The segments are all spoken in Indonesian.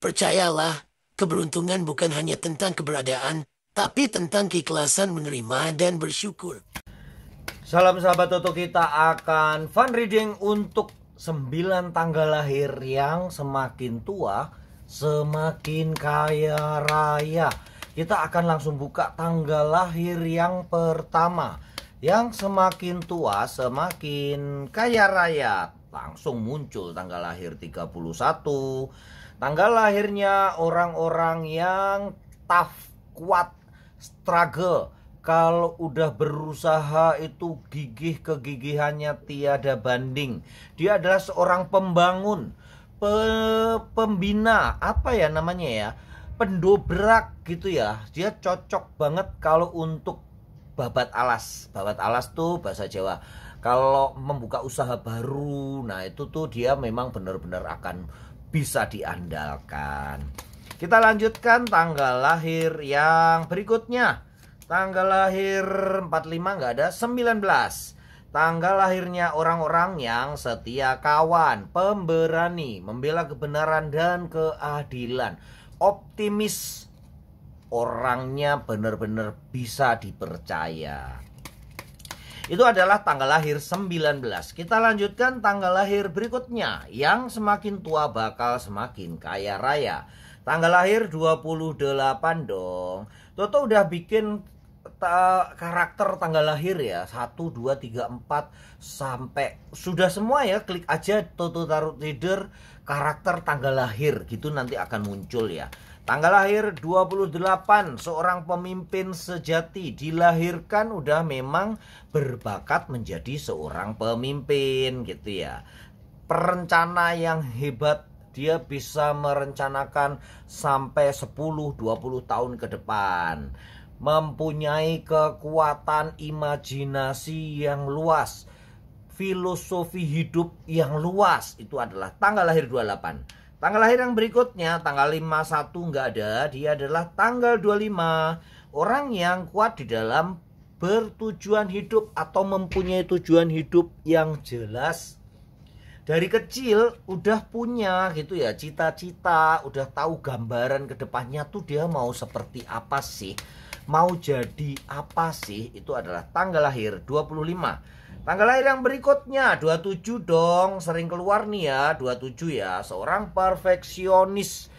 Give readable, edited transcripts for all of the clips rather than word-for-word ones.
Percayalah, keberuntungan bukan hanya tentang keberadaan, tapi tentang keikhlasan menerima dan bersyukur. Salam sahabat Toto, kita akan fun reading untuk 9 tanggal lahir yang semakin tua semakin kaya raya. Kita akan langsung buka tanggal lahir yang pertama. Yang semakin tua semakin kaya raya. Langsung muncul tanggal lahir 31. Tanggal lahirnya orang-orang yang tough, kuat, struggle. Kalau udah berusaha itu gigih, kegigihannya tiada banding. Dia adalah seorang pembangun, pembina, apa ya namanya ya, pendobrak gitu ya. Dia cocok banget kalau untuk babat alas. Babat alas tuh bahasa Jawa. Kalau membuka usaha baru, nah itu tuh dia memang benar-benar akan bisa diandalkan. Kita lanjutkan tanggal lahir yang berikutnya. Tanggal lahir 45 nggak ada, 19. Tanggal lahirnya orang-orang yang setia kawan, pemberani, membela kebenaran dan keadilan, optimis, orangnya benar-benar bisa dipercaya. Itu adalah tanggal lahir 19. Kita lanjutkan tanggal lahir berikutnya. Yang semakin tua bakal semakin kaya raya. Tanggal lahir 28 dong. Toto udah bikin karakter tanggal lahir ya, 1, 2, 3, 4 sampai sudah semua ya. Klik aja Toto Tarot Reader karakter tanggal lahir gitu, nanti akan muncul ya. Tanggal lahir 28, seorang pemimpin sejati, dilahirkan udah memang berbakat menjadi seorang pemimpin gitu ya. Perencana yang hebat, dia bisa merencanakan sampai 10-20 tahun ke depan. Mempunyai kekuatan imajinasi yang luas, filosofi hidup yang luas. Itu adalah tanggal lahir 28. Tanggal lahir yang berikutnya, tanggal 51 nggak ada, dia adalah tanggal 25. Orang yang kuat di dalam bertujuan hidup atau mempunyai tujuan hidup yang jelas. Dari kecil udah punya gitu ya, cita-cita, udah tahu gambaran ke depannya tuh dia mau seperti apa sih, mau jadi apa sih. Itu adalah tanggal lahir 25. Tanggal lahir yang berikutnya 27 dong, sering keluar nih ya, 27 ya, seorang perfeksionis.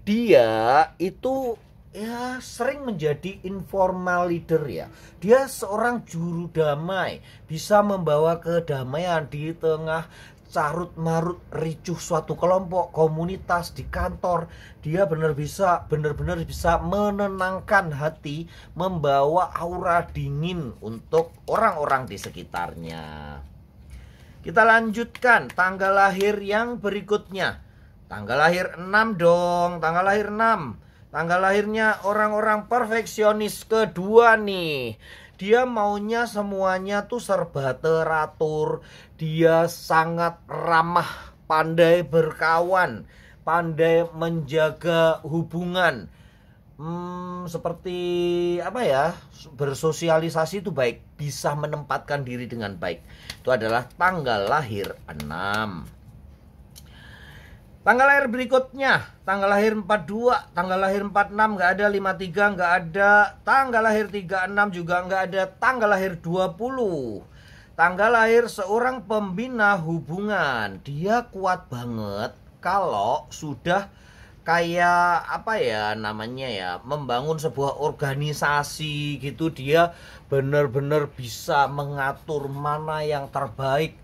Dia itu ya sering menjadi informal leader ya. Dia seorang juru damai, bisa membawa kedamaian di tengah carut marut ricuh suatu kelompok, komunitas, di kantor. Dia benar-benar bisa menenangkan hati, membawa aura dingin untuk orang-orang di sekitarnya. Kita lanjutkan tanggal lahir yang berikutnya. Tanggal lahir 6 dong, tanggal lahir 6. Tanggal lahirnya orang-orang perfeksionis kedua nih. Dia maunya semuanya tuh serba teratur. Dia sangat ramah, pandai berkawan, pandai menjaga hubungan. Seperti apa ya, bersosialisasi itu baik, bisa menempatkan diri dengan baik. Itu adalah tanggal lahir 6. Tanggal lahir berikutnya, tanggal lahir 42, tanggal lahir 46 nggak ada, 53 nggak ada, tanggal lahir 36 juga nggak ada, tanggal lahir 20. Tanggal lahir seorang pembina hubungan. Dia kuat banget kalau sudah kayak apa ya namanya ya, membangun sebuah organisasi gitu. Dia benar-benar bisa mengatur mana yang terbaik.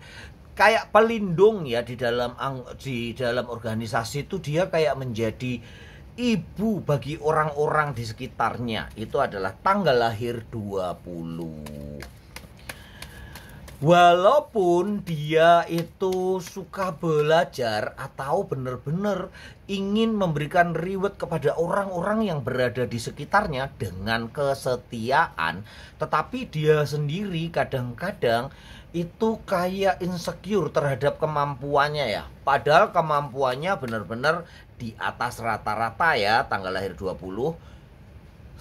Kayak pelindung ya di dalam organisasi itu. Dia kayak menjadi ibu bagi orang-orang di sekitarnya. Itu adalah tanggal lahir 20. Walaupun dia itu suka belajar atau benar-benar ingin memberikan reward kepada orang-orang yang berada di sekitarnya dengan kesetiaan, tetapi dia sendiri kadang-kadang itu kayak insecure terhadap kemampuannya ya. Padahal kemampuannya benar-benar di atas rata-rata ya, tanggal lahir 20.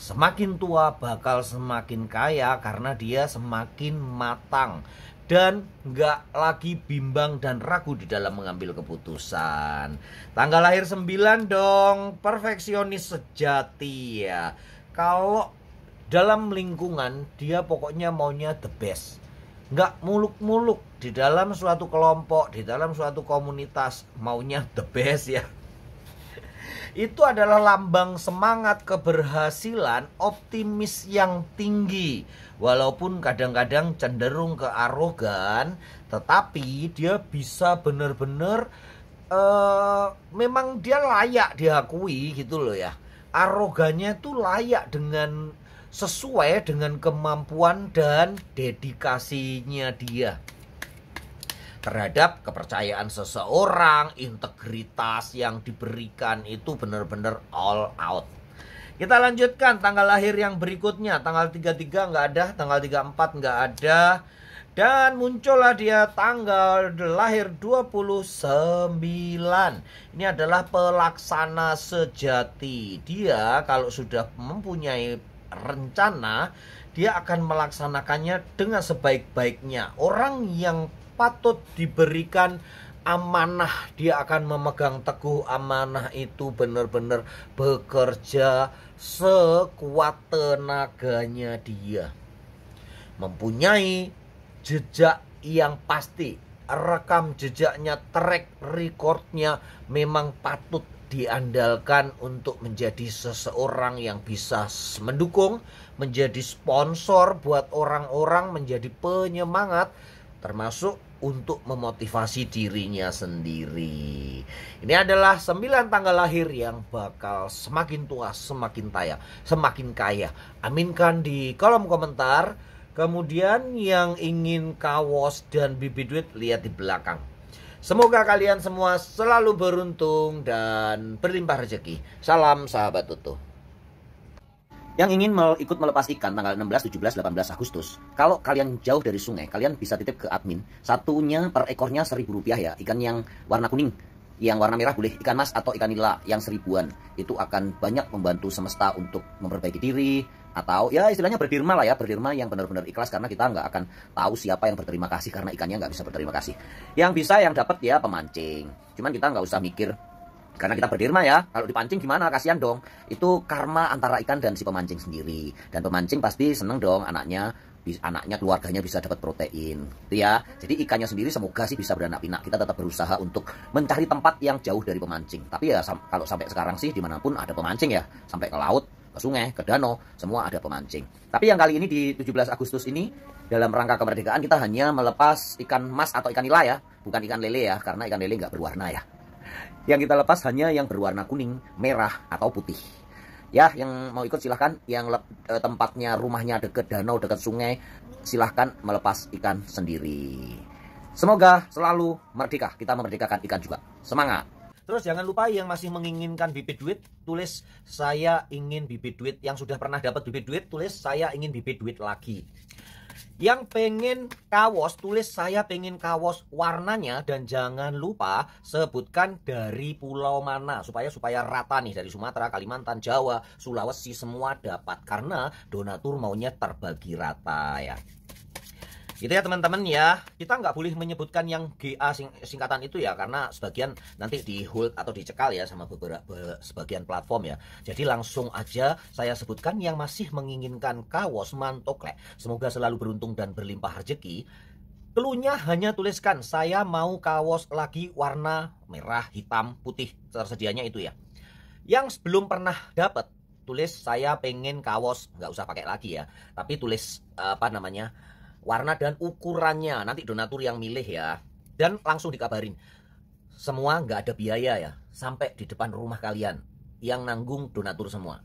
Semakin tua bakal semakin kaya karena dia semakin matang. dan nggak lagi bimbang dan ragu di dalam mengambil keputusan. Tanggal lahir 9 dong, perfeksionis sejati ya. Kalau dalam lingkungan dia pokoknya maunya the best, nggak muluk-muluk di dalam suatu kelompok, di dalam suatu komunitas maunya the best ya. Itu adalah lambang semangat, keberhasilan, optimis yang tinggi. Walaupun kadang-kadang cenderung ke arogan, tetapi dia bisa benar-benar memang dia layak diakui gitu loh ya. Arogannya itu layak dengan sesuai dengan kemampuan dan dedikasinya dia terhadap kepercayaan seseorang, integritas yang diberikan itu benar-benar all out. Kita lanjutkan tanggal lahir yang berikutnya. Tanggal 33 nggak ada, tanggal 34 nggak ada. Dan muncullah dia tanggal lahir 29. Ini adalah pelaksana sejati. Dia kalau sudah mempunyai rencana, dia akan melaksanakannya dengan sebaik-baiknya. Orang yang patut diberikan amanah, dia akan memegang teguh amanah itu, benar-benar bekerja sekuat tenaganya. Dia mempunyai jejak yang pasti, rekam jejaknya, track recordnya memang patut diandalkan untuk menjadi seseorang yang bisa mendukung, menjadi sponsor buat orang-orang, menjadi penyemangat, termasuk untuk memotivasi dirinya sendiri. Ini adalah 9 tanggal lahir yang bakal semakin tua, semakin kaya. Aminkan di kolom komentar. Kemudian yang ingin kaos dan bibit duit, lihat di belakang. Semoga kalian semua selalu beruntung dan berlimpah rezeki. Salam sahabat Tutu. Yang ingin ikut melepas ikan tanggal 16, 17, 18 Agustus, kalau kalian jauh dari sungai, kalian bisa titip ke admin. Satunya per ekornya Rp1.000 ya. Ikan yang warna kuning, yang warna merah boleh ikan mas atau ikan nila yang 1000-an. Itu akan banyak membantu semesta untuk memperbaiki diri, atau ya istilahnya berdirma lah ya. Berdirma yang benar-benar ikhlas, karena kita nggak akan tahu siapa yang berterima kasih, karena ikannya nggak bisa berterima kasih. Yang bisa, yang dapat ya pemancing. Cuman kita nggak usah mikir, karena kita berdirma ya, kalau dipancing gimana, kasihan dong. Itu karma antara ikan dan si pemancing sendiri. Dan pemancing pasti seneng dong anaknya, keluarganya bisa dapat protein itu ya. Jadi ikannya sendiri semoga sih bisa beranak pinak. Kita tetap berusaha untuk mencari tempat yang jauh dari pemancing. Tapi ya kalau sampai sekarang sih dimanapun ada pemancing ya. Sampai ke laut, ke sungai, ke danau, semua ada pemancing. Tapi yang kali ini di 17 Agustus ini, dalam rangka kemerdekaan, kita hanya melepas ikan mas atau ikan nila ya. Bukan ikan lele ya, karena ikan lele nggak berwarna ya. Yang kita lepas hanya yang berwarna kuning, merah, atau putih. Ya, yang mau ikut silahkan. Yang tempatnya, rumahnya deket danau, deket sungai, silahkan melepas ikan sendiri. Semoga selalu merdeka. Kita memerdekakan ikan juga. Semangat! Terus jangan lupa yang masih menginginkan bibit duit, tulis saya ingin bibit duit. Yang sudah pernah dapat bibit duit, tulis saya ingin bibit duit lagi. Yang pengen kaos, tulis saya pengen kaos warnanya, dan jangan lupa sebutkan dari pulau mana, supaya rata nih, dari Sumatera, Kalimantan, Jawa, Sulawesi, semua dapat, karena donatur maunya terbagi rata ya. Gitu ya teman-teman ya. Kita nggak boleh menyebutkan yang GA singkatan itu ya, karena sebagian nanti di hold atau dicekal ya sama sebagian platform ya. Jadi langsung aja saya sebutkan yang masih menginginkan kaos mantokle. Semoga selalu beruntung dan berlimpah rezeki. Cluenya hanya tuliskan saya mau kaos lagi warna merah, hitam, putih, tersedianya itu ya. Yang belum pernah dapat, tulis saya pengen kaos, nggak usah pakai lagi ya, tapi tulis warna dan ukurannya, nanti donatur yang milih ya. Dan langsung dikabarin. Semua nggak ada biaya ya, sampai di depan rumah kalian. Yang nanggung donatur semua.